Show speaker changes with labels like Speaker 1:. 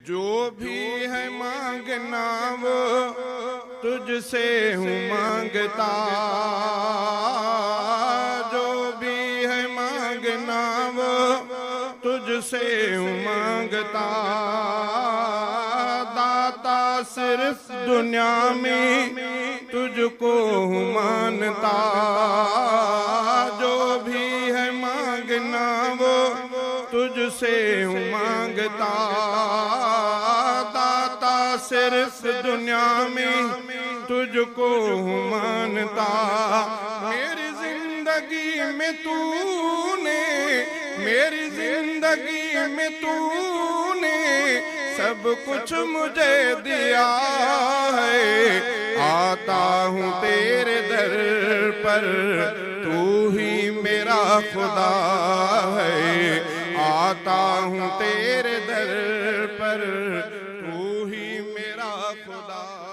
Speaker 1: जो भी है मांगना वो तुझसे हूँ मांगता, जो भी है मांगना वो तुझसे हूँ मांगता। दाता सिर्फ दुनिया में तुझको हूँ मानता, जो भी है मांगना वो तुझसे हूँ मांगता। दाता सिर्फ दुनिया में तुझको हूँ मानता। मेरी जिंदगी में तूने, मेरी जिंदगी में तूने सब कुछ मुझे दिया है। आता हूँ तेरे दर पर, तू ही मेरा खुदा है। आता हूँ तेरे दर पर, तू ही मेरा खुदा।